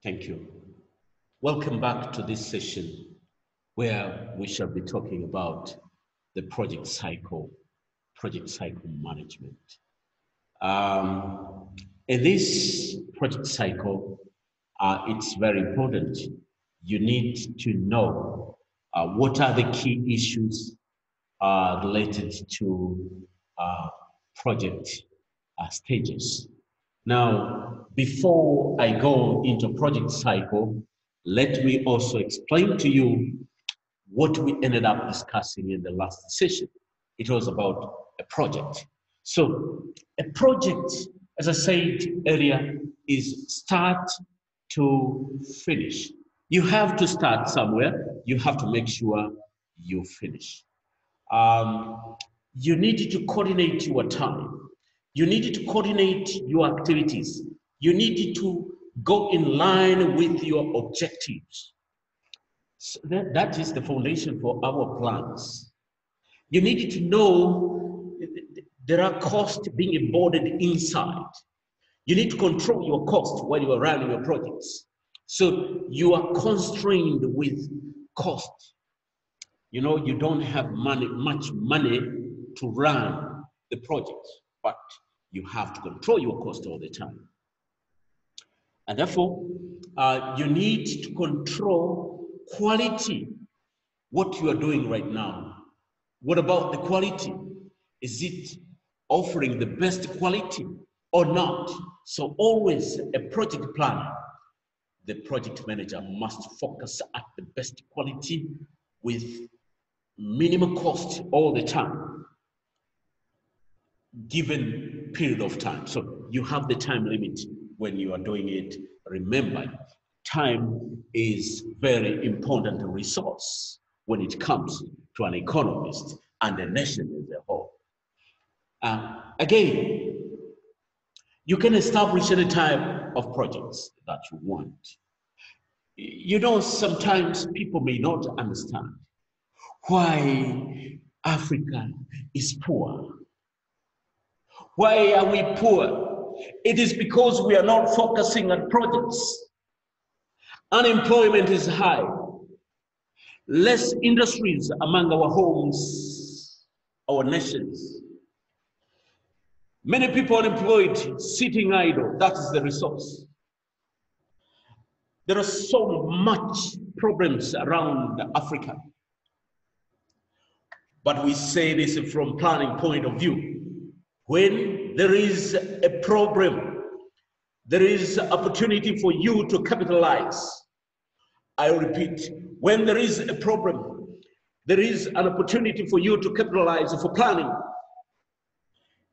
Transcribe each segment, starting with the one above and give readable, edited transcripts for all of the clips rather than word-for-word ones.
Thank you. Welcome back to this session where we shall be talking about the project cycle management. In this project cycle, it's very important. You need to know what are the key issues related to project stages. Now, before I go into project cycle, let me also explain to you what we ended up discussing in the last session. It was about a project. So a project, as I said earlier, is start to finish. You have to start somewhere. You have to make sure you finish. You need to coordinate your time. You need to coordinate your activities. You need to go in line with your objectives. So that is the foundation for our plans. You need to know there are costs being embodied inside. You need to control your cost while you are running your projects. So you are constrained with cost. You know, you don't have much money to run the project, but you have to control your cost all the time. And therefore, you need to control quality, what you are doing right now. What about the quality? Is it offering the best quality or not? So always a project planner, the project manager must focus at the best quality with minimum cost all the time, given period of time. So you have the time limit when you are doing it. Remember, time is very important resource when it comes to an economist and the nation as a whole. Again, you can establish any type of projects that you want. You know, sometimes people may not understand why Africa is poor. Why are we poor? It is because we are not focusing on projects. Unemployment is high. Less industries among our homes, our nations. Many people unemployed, sitting idle. That is the resource. There are so much problems around Africa. But we say this from planning point of view. When there is a problem, there is opportunity for you to capitalize. I repeat, when there is a problem, there is an opportunity for you to capitalize for planning.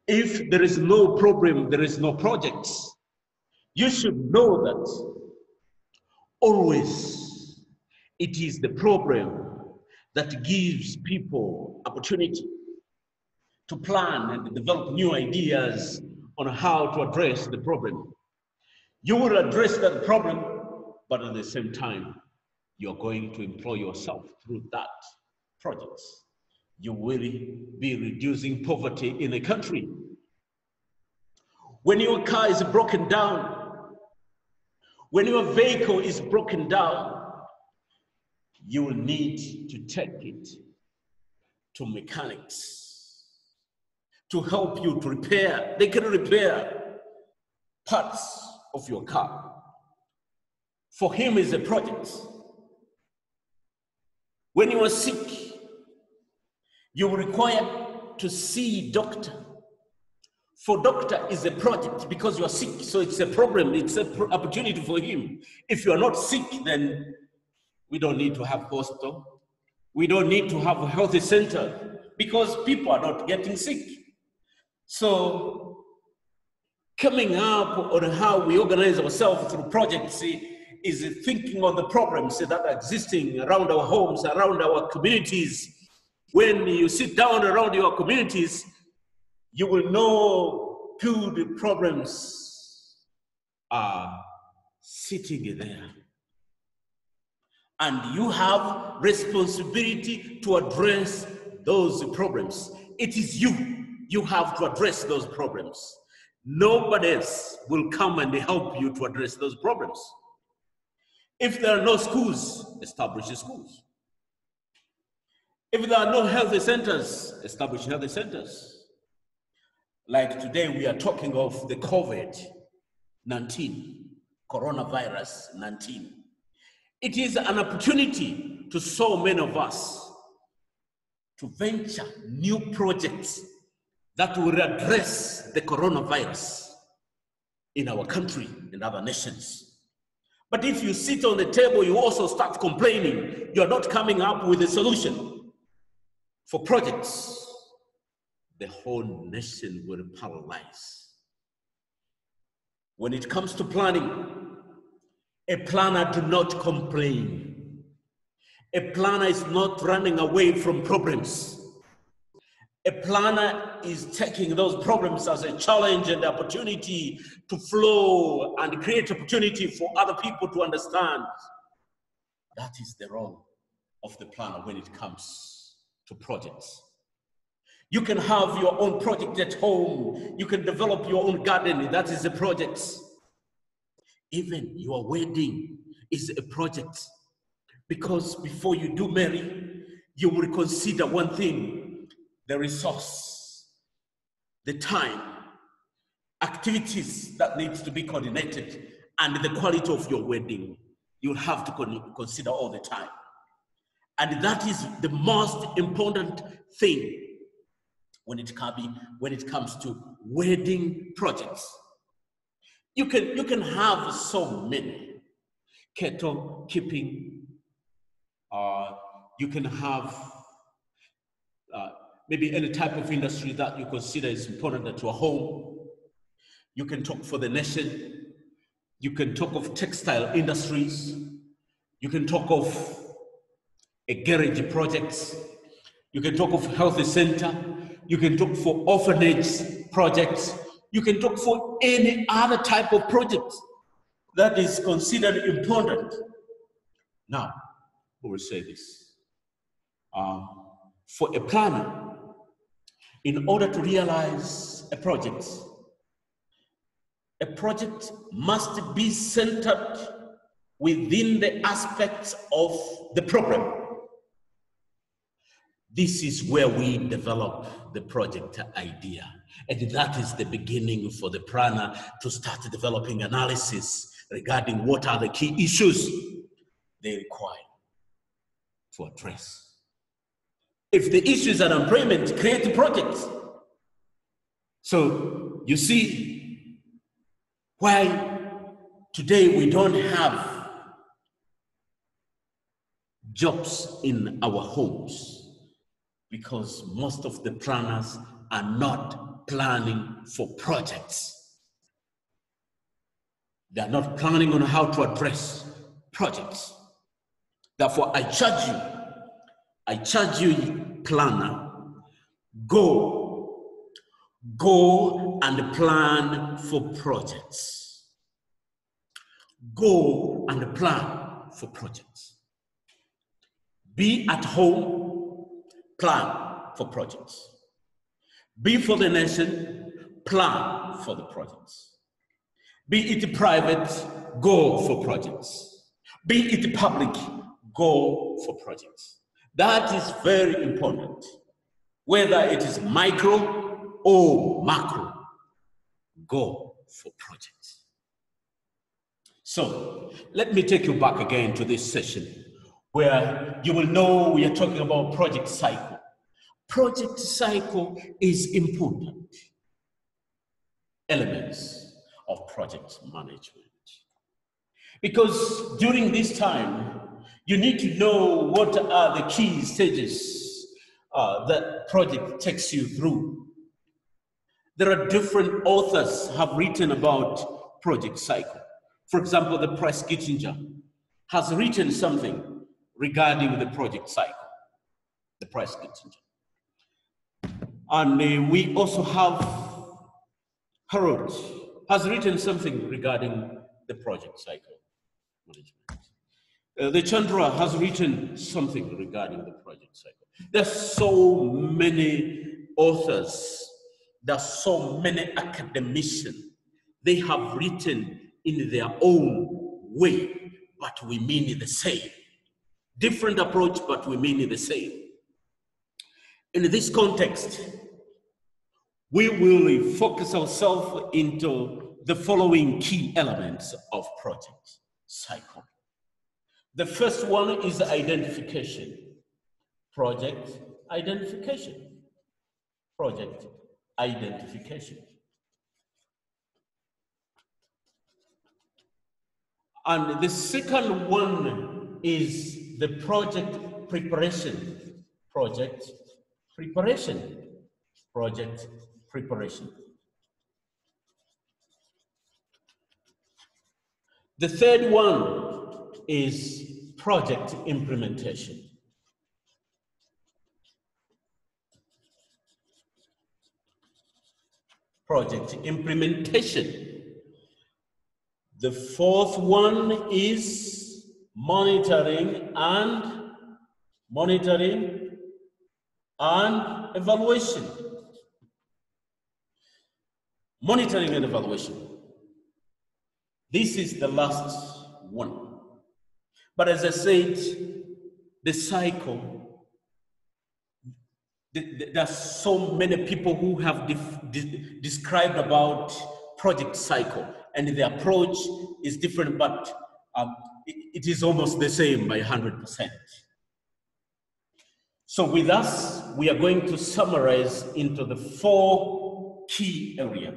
If there is no problem, there is no projects. You should know that always it is the problem that gives people opportunity to plan and develop new ideas on how to address the problem. You will address that problem, but at the same time, you're going to employ yourself through that project. You will be reducing poverty in the country. When your car is broken down, when your vehicle is broken down, you will need to take it to mechanics to help you to repair. They can repair parts of your car. For him is a project. When you are sick, you will require to see doctor. For doctor is a project because you are sick, so it's a problem, it's an opportunity for him. If you are not sick, then we don't need to have hospital. We don't need to have a healthy center because people are not getting sick. So coming up on how we organize ourselves through projects is thinking of the problems that are existing around our homes, around our communities. When you sit down around your communities, you will know good problems are sitting there. And you have responsibility to address those problems. It is you. You have to address those problems. Nobody else will come and help you to address those problems. If there are no schools, establish schools. If there are no healthy centers, establish healthy centers. Like today, we are talking of the COVID-19, coronavirus 19. It is an opportunity to so many of us to venture new projects that will address the coronavirus in our country and other nations. But if you sit on the table, you also start complaining, you're not coming up with a solution for projects, the whole nation will paralyze. When it comes to planning, a planner does not complain. A planner is not running away from problems. A planner is taking those problems as a challenge and opportunity to flow and create opportunity for other people to understand. That is the role of the planner when it comes to projects. You can have your own project at home. You can develop your own garden. That is a project. Even your wedding is a project. Because before you do marry, you will consider one thing: the resource, the time, activities that needs to be coordinated, and the quality of your wedding. You'll have to consider all the time. And that is the most important thing when it comes to wedding projects. You can have so many cattle keeping. You can have maybe any type of industry that you consider is important to a home. You can talk for the nation. You can talk of textile industries. You can talk of a garage projects. You can talk of health center. You can talk for orphanage projects. You can talk for any other type of project that is considered important. Now, we will say this. For a planner, in order to realize a project must be centered within the aspects of the problem. This is where we develop the project idea. And that is the beginning for the planner to start developing analysis regarding what are the key issues they require to address. If the issues are unemployment, create the projects. So you see why today we don't have jobs in our homes, because most of the planners are not planning for projects. They are not planning on how to address projects. Therefore, I charge you, planner, go and plan for projects. Go and plan for projects. Be at home, plan for projects. Be for the nation, plan for the projects. Be it private, go for projects. Be it public, go for projects. That is very important. Whether it is micro or macro, go for projects. So let me take you back again to this session where you will know we are talking about project cycle. Project cycle is important elements of project management. Because during this time, you need to know what are the key stages that project takes you through. There are different authors have written about project cycle. For example, the Price Kittinger has written something regarding the project cycle, the Price Kittinger. And we also have Harold has written something regarding the project cycle management. The Chandra has written something regarding the project cycle. There's so many authors, there's so many academicians. They have written in their own way but we mean the same. Different approach, but we mean the same. In this context, we will focus ourselves into the following key elements of project cycle. The first one is identification. Project identification. Project identification. And the second one is the project preparation. Project preparation. Project preparation. The third one is project implementation. Project implementation. The fourth one is monitoring and evaluation. Monitoring and evaluation. This is the last one. But as I said, the cycle, there are so many people who have described about project cycle, and the approach is different, but it is almost the same by 100%. So with us, we are going to summarize into the 4 key areas.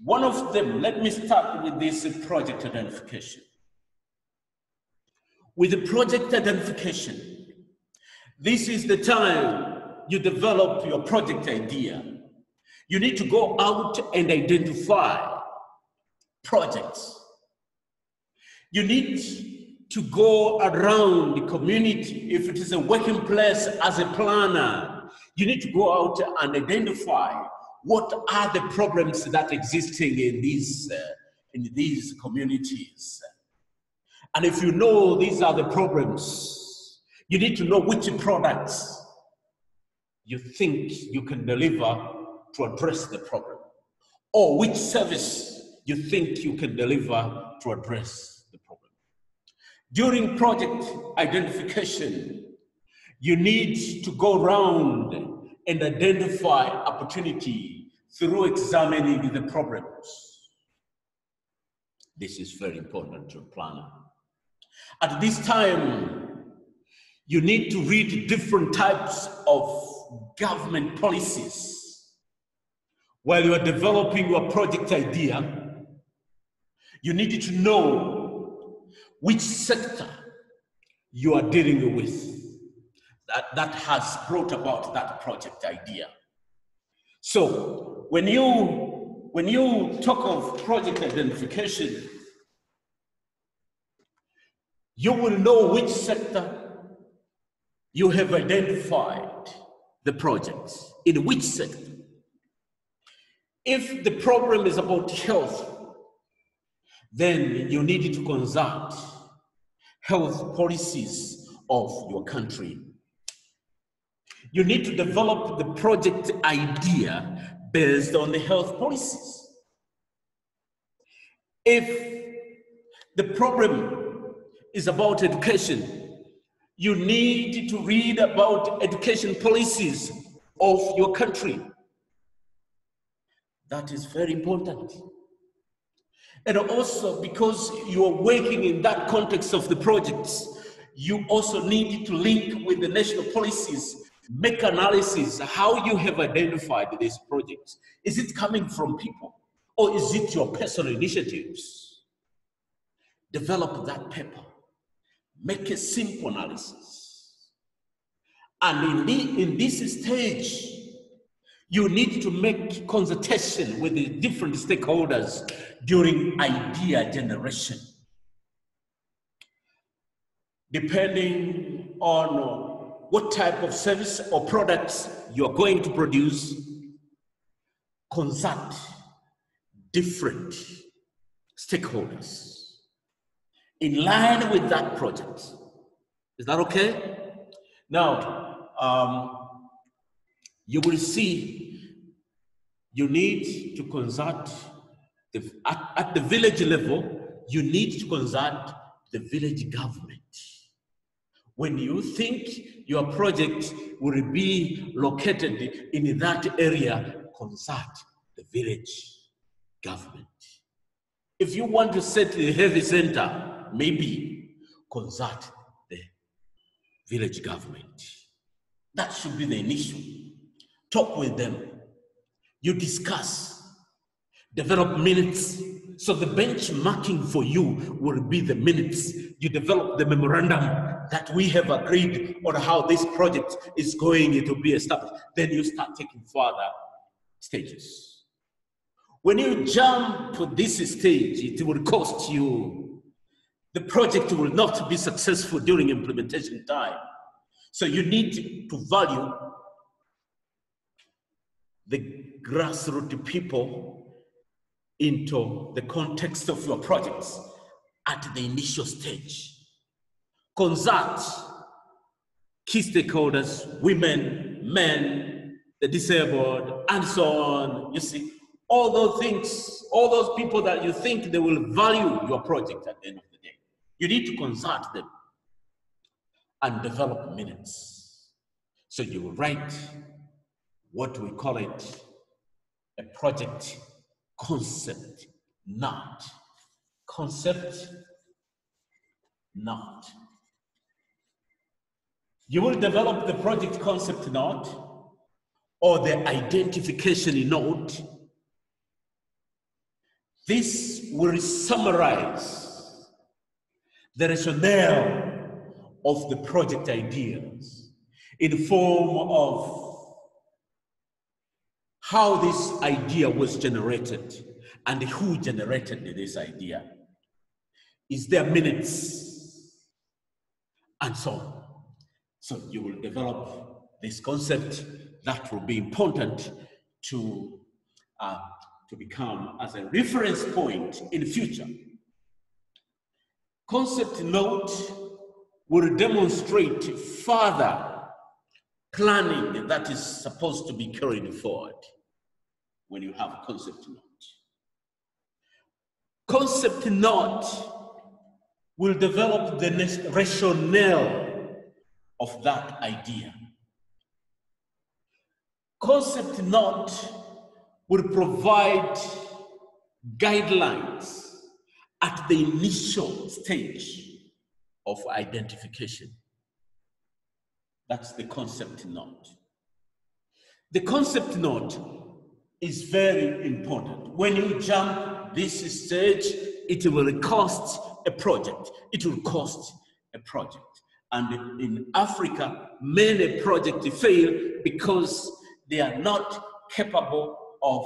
One of them, let me start with this project identification. With the project identification, this is the time you develop your project idea. You need to go out and identify projects. You need to go around the community. If it is a working place as a planner, you need to go out and identify what are the problems that existing in these communities. And if you know these are the problems, you need to know which products you think you can deliver to address the problem, or which service you think you can deliver to address the problem. During project identification, you need to go around and identify opportunity through examining the problems. This is very important to a planner. At this time, you need to read different types of government policies. While you are developing your project idea, you need to know which sector you are dealing with that has brought about that project idea. So when you talk of project identification, you will know which sector you have identified the projects, in which sector. If the problem is about health, then you need to consult health policies of your country. You need to develop the project idea based on the health policies. If the problem is about education, you need to read about education policies of your country. That is very important. And also, because you are working in that context of the projects, you also need to link with the national policies, make analysis how you have identified these projects. Is it coming from people, or is it your personal initiatives? Develop that paper. Make a simple analysis. And in this stage, you need to make consultation with the different stakeholders during idea generation. Depending on what type of service or products you're going to produce, consult different stakeholders in line with that project. Is that okay? Now, you will see you need to consult, at the village level, you need to consult the village government. When you think your project will be located in that area, consult the village government. If you want to set the health center, maybe consult the village government. That should be the initial. Talk with them. You discuss, develop minutes. So the benchmarking for you will be the minutes. You develop the memorandum that we have agreed on how this project is going to be established. Then you start taking further stages. When you jump to this stage, it will cost you. The project will not be successful during implementation time. So you need to value the grassroots people into the context of your projects at the initial stage. Consult key stakeholders, women, men, the disabled, and so on. You see, all those things, all those people that you think they will value your project at the end of the day. You need to consult them and develop minutes. So you will write what we call it a project concept note. Concept note. You will develop the project concept note or the identification note. This will summarize the rationale of the project ideas in form of how this idea was generated and who generated this idea. Is there minutes? And so on. So you will develop this concept that will be important to become as a reference point in the future. Concept note will demonstrate further planning that is supposed to be carried forward when you have concept note. Concept note will develop the rationale of that idea. Concept note will provide guidelines at the initial stage of identification. That's the concept note. The concept note is very important. When you jump this stage, it will cost a project. It will cost a project. And in Africa, many projects fail because they are not capable of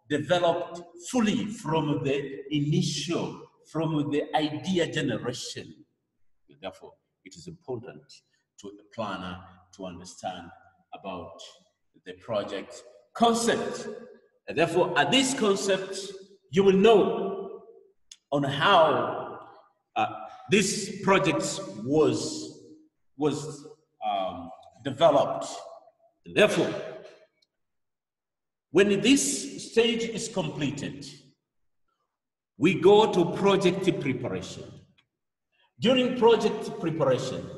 developed fully from the initial, from the idea generation. Therefore, it is important to a planner to understand about the project concept. And therefore, at this concept, you will know on how this project was developed. And therefore, when this stage is completed, we go to project preparation. During project preparation,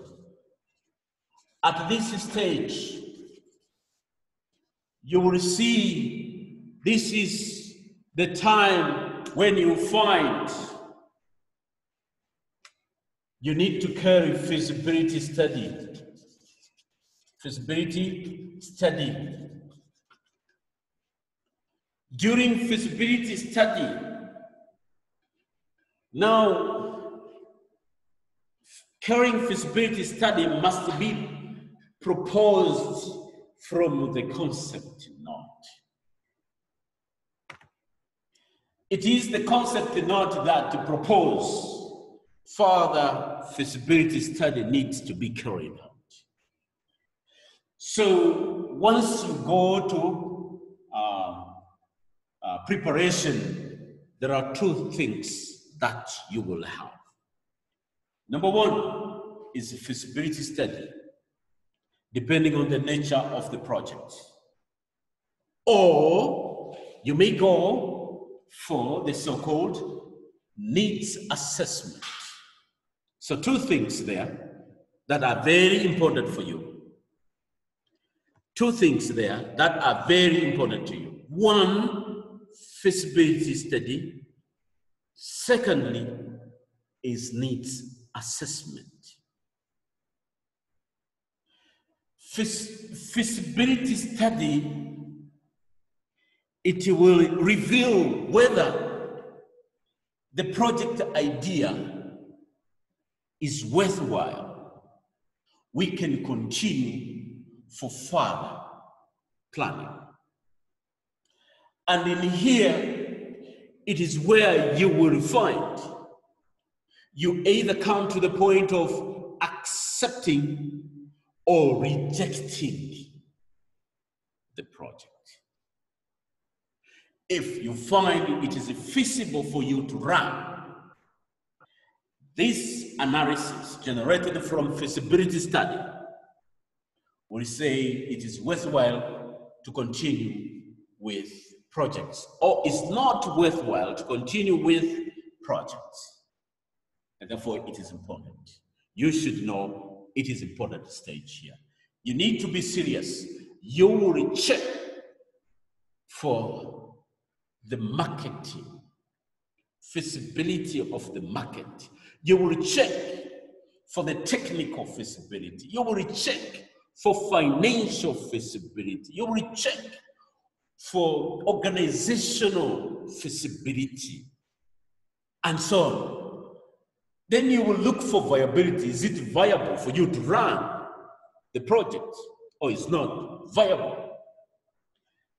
at this stage, you will see this is the time when you find you need to carry feasibility study. Feasibility study. During feasibility study, now carrying feasibility study must be proposed from the concept note. It is the concept note that to propose further feasibility study needs to be carried out. So once you go to preparation, there are two things that you will have. Number one is a feasibility study, depending on the nature of the project. Or you may go for the so-called needs assessment. So two things there that are very important for you. Two things there that are very important to you. One, feasibility study. Secondly, is needs assessment. Feasibility study, it will reveal whether the project idea is worthwhile. We can continue for further planning. And in here, it is where you will find you either come to the point of accepting or rejecting the project. If you find it is feasible for you to run, this analysis generated from feasibility study will say it is worthwhile to continue with projects, or it's not worthwhile to continue with projects. And therefore, it is important. You should know it is important stage here. You need to be serious. You will check for the marketing, feasibility of the market. You will check for the technical feasibility. You will check for financial feasibility. You will check for organizational feasibility, and so on. Then you will look for viability. Is it viable for you to run the project, or it's not viable?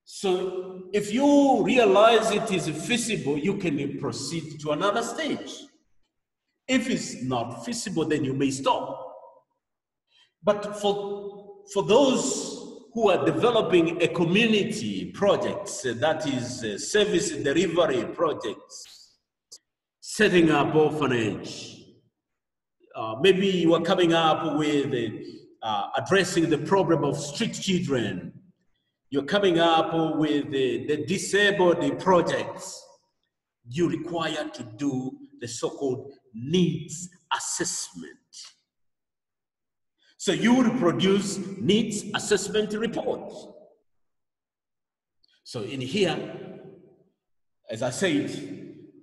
So if you realize it is feasible, you can proceed to another stage. If it's not feasible, then you may stop. But for those who are developing a community projects, that is service delivery projects, setting up orphanage, maybe you are coming up with addressing the problem of street children. You're coming up with the disabled projects. You require to do the so-called needs assessment. So you will produce needs assessment reports. So in here, as I said,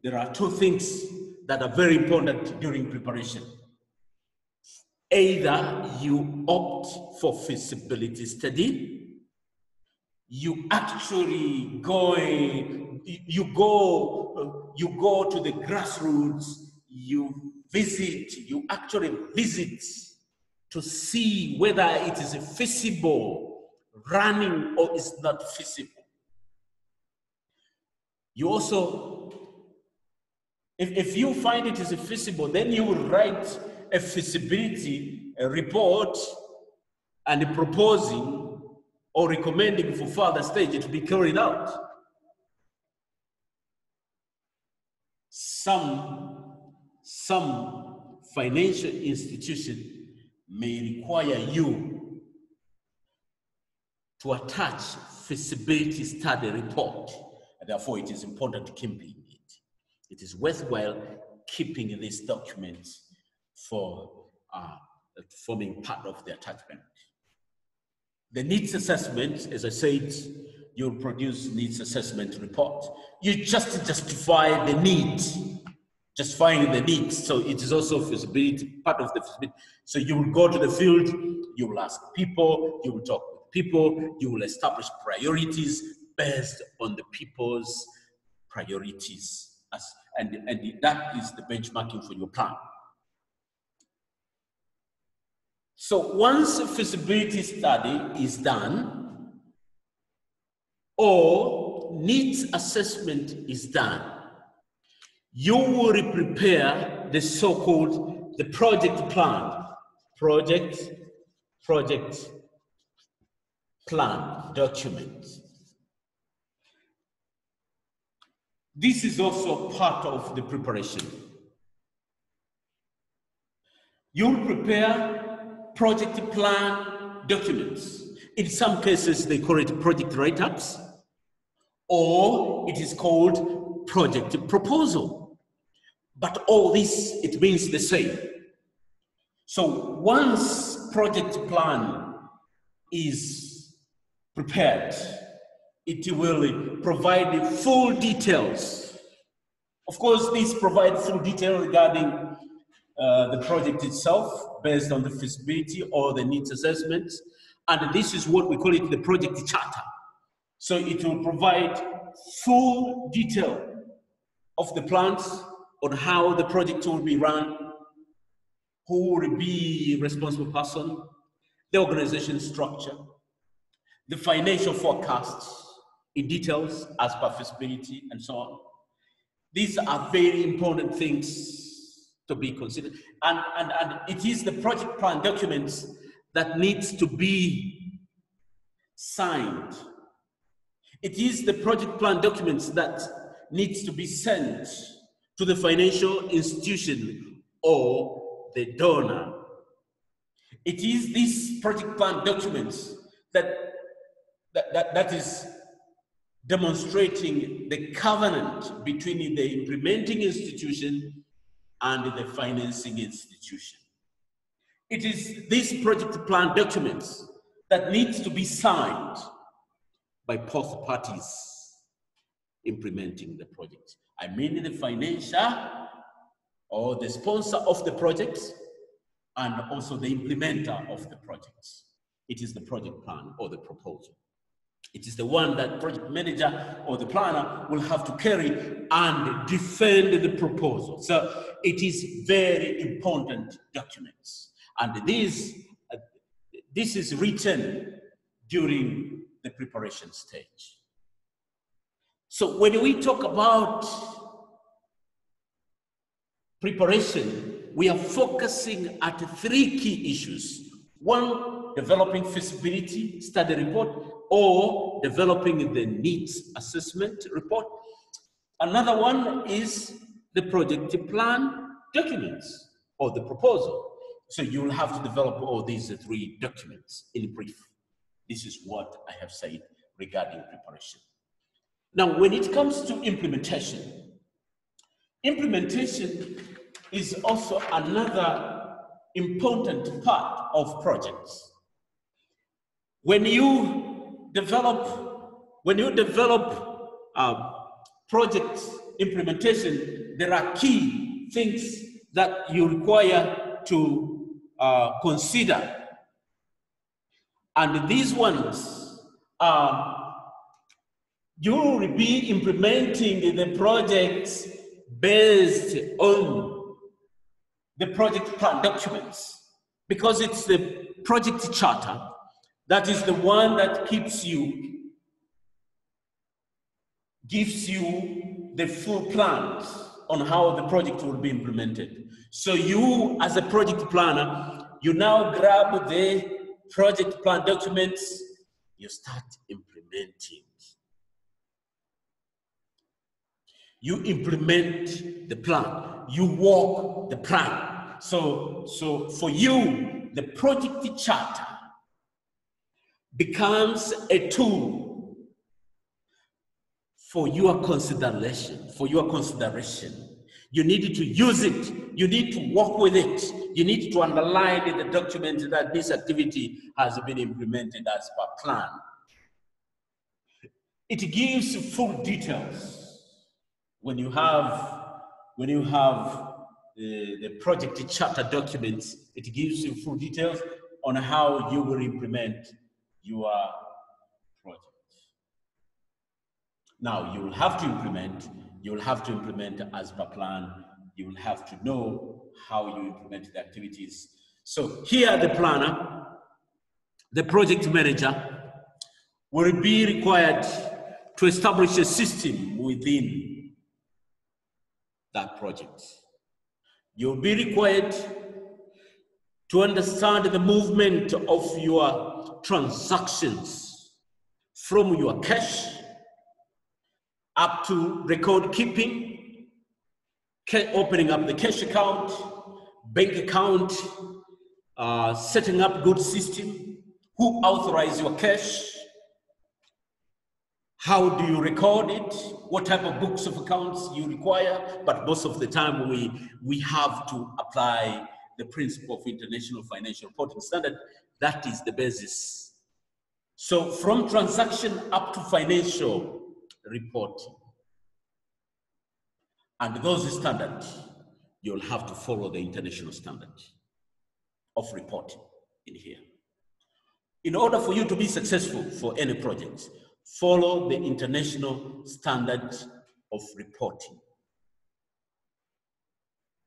there are two things that are very important during preparation. Either you opt for feasibility study, you actually go to the grassroots, you actually visit to see whether it is feasible running or is not feasible. You also, if you find it is feasible, then you will write a feasibility report and proposing or recommending for further stage to be carried out. Some financial institution may require you to attach feasibility study report, and therefore it is important to keep it. It is worthwhile keeping these documents for forming part of the attachment. The needs assessment, as I said, you'll produce needs assessment report. You just justify the need, justifying the needs. So it is also feasibility, part of the feasibility. So you will go to the field, you will ask people, you will talk with people, you will establish priorities based on the people's priorities. And that is the benchmarking for your plan. So once a feasibility study is done, or needs assessment is done, you will prepare the so-called the project plan. Project plan document. This is also part of the preparation. You'll prepare project plan documents. In some cases, they call it project write-ups, or it is called project proposal. But all this, it means the same. So once project plan is prepared, it will provide full details. Of course, these provide full detail regarding the project itself based on the feasibility or the needs assessment. And this is what we call it the project charter. So it will provide full detail of the plans on how the project will be run, who will be responsible person, the organization structure, the financial forecasts in details as per feasibility and so on. These are very important things to be considered. And it is the project plan documents that needs to be signed. It is the project plan documents that needs to be sent to the financial institution or the donor. It is these project plan documents that is demonstrating the covenant between the implementing institution and the financing institution. It is these project plan documents that needs to be signed by both parties implementing the project. I mean the financier or the sponsor of the project and also the implementer of the project. It is the project plan or the proposal. It is the one that project manager or the planner will have to carry and defend the proposal. So it is very important documents. And this is written during the preparation stage. So when we talk about preparation, we are focusing at 3 key issues. One, developing feasibility study report or developing the needs assessment report. Another one is the project plan documents or the proposal. So you will have to develop all these 3 documents in brief. This is what I have said regarding preparation. Now, when it comes to implementation, implementation is also another important part of projects. When you develop project implementation, there are key things that you require to consider. And these ones are, you will be implementing the projects based on the project plan documents, because it's the project charter that is the one that gives you the full plans on how the project will be implemented. So you, as a project planner, you now grab the project plan documents, you start implementing. You implement the plan, you walk the plan. So for you, the project charter becomes a tool for your consideration, You need to use it, you need to work with it, you need to underline in the document that this activity has been implemented as per plan. It gives full details. When you have the project charter documents, it gives you full details on how you will implement your project. Now, you will have to implement as per plan. You will have to know how you implement the activities. So here, the planner, the project manager, will be required to establish a system within that project. You'll be required to understand the movement of your transactions from your cash up to record keeping, opening up the cash account, bank account, setting up good system, who authorizes your cash, how do you record it, what type of books of accounts you require, but most of the time we have to apply the principle of International Financial Reporting Standard. That is the basis. So from transaction up to financial reporting, and those standards, you'll have to follow the international standard of reporting in here. In order for you to be successful for any project, follow the international standard of reporting.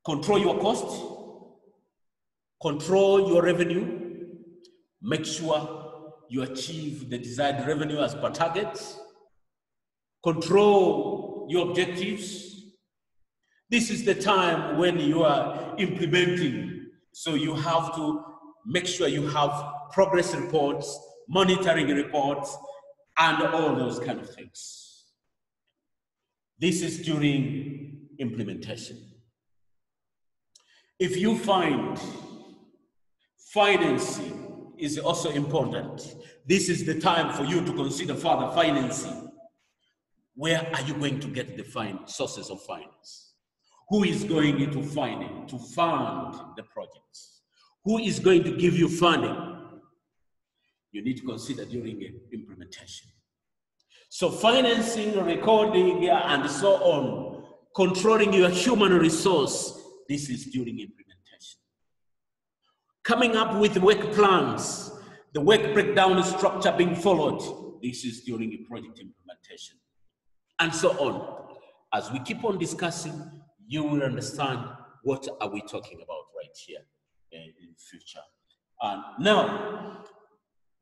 Control your cost, control your revenue, make sure you achieve the desired revenue as per target, control your objectives. This is the time when you are implementing, so you have to make sure you have progress reports, monitoring reports, and all those kind of things. This is during implementation. If you find financing is also important, this is the time for you to consider further financing. Where are you going to get the sources of finance? Who is going to fund the projects? Who is going to give you funding? You need to consider during implementation. So financing, recording, and so on, controlling your human resource, this is during implementation. Coming up with work plans, the work breakdown structure being followed, this is during a project implementation, and so on. As we keep on discussing, you will understand what are we talking about right here in future. And now,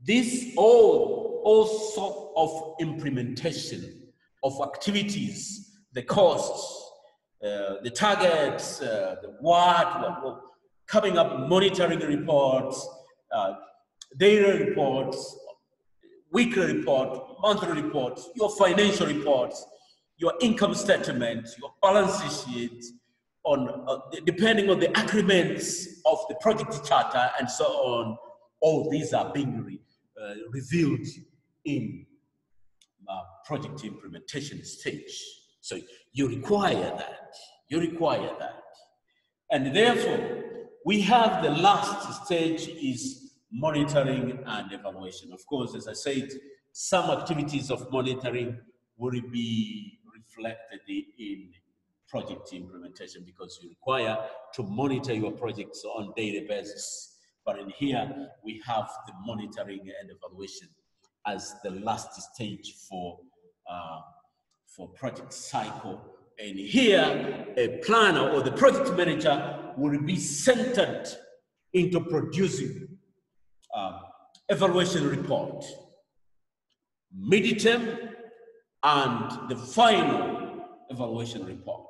this all sort of implementation of activities, the costs, the targets, the what, coming up, monitoring reports, daily reports, weekly report, monthly reports, your financial reports, your income statement, your balance sheet, depending on the agreements of the project charter and so on. All these are being revealed in project implementation stage. So you require that. You require that. And therefore, we have the last stage is monitoring and evaluation. Of course, as I said, some activities of monitoring will be reflected in project implementation because you require to monitor your projects on a daily basis. But in here, we have the monitoring and evaluation as the last stage for project cycle. And here, a planner or the project manager will be centered into producing evaluation report, midterm, and the final evaluation report.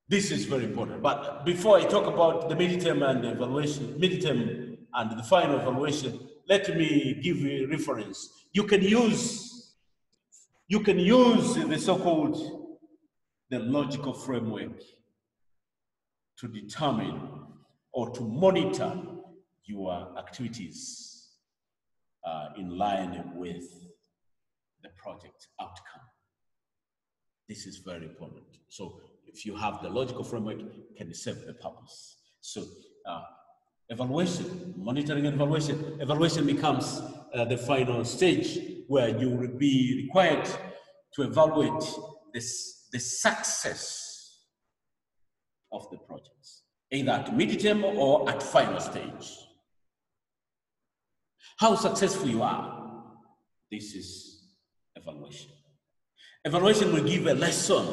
This is very important. But before I talk about the midterm and the evaluation, midterm and the final evaluation, let me give you a reference. You can use the so-called the logical framework to determine or to monitor your activities in line with the project outcome. This is very important. So if you have the logical framework, it can serve the purpose. So evaluation, monitoring and evaluation. Evaluation becomes the final stage where you will be required to evaluate the success of the projects, either at midterm or at final stage. How successful you are, this is evaluation. Evaluation will give a lesson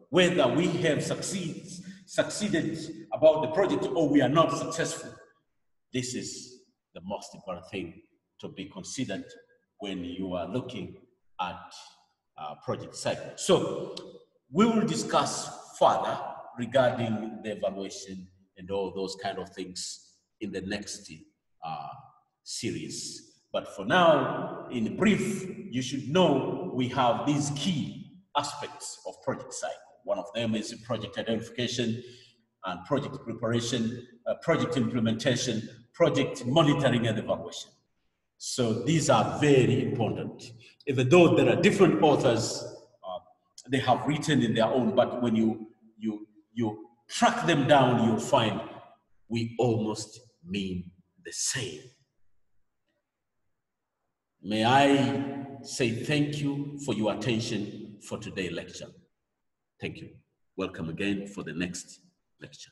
whether we have succeeded about the project or we are not successful. This is the most important thing to be considered when you are looking at project cycle. So we will discuss further regarding the evaluation and all those kind of things in the next series. But for now, in brief, you should know we have these key aspects of project cycle. One of them is project identification and project preparation, project implementation, project monitoring and evaluation. So these are very important. Even though there are different authors, they have written in their own, but when you track them down, you'll find we almost mean the same. May I say thank you for your attention for today's lecture. Thank you. Welcome again for the next lecture.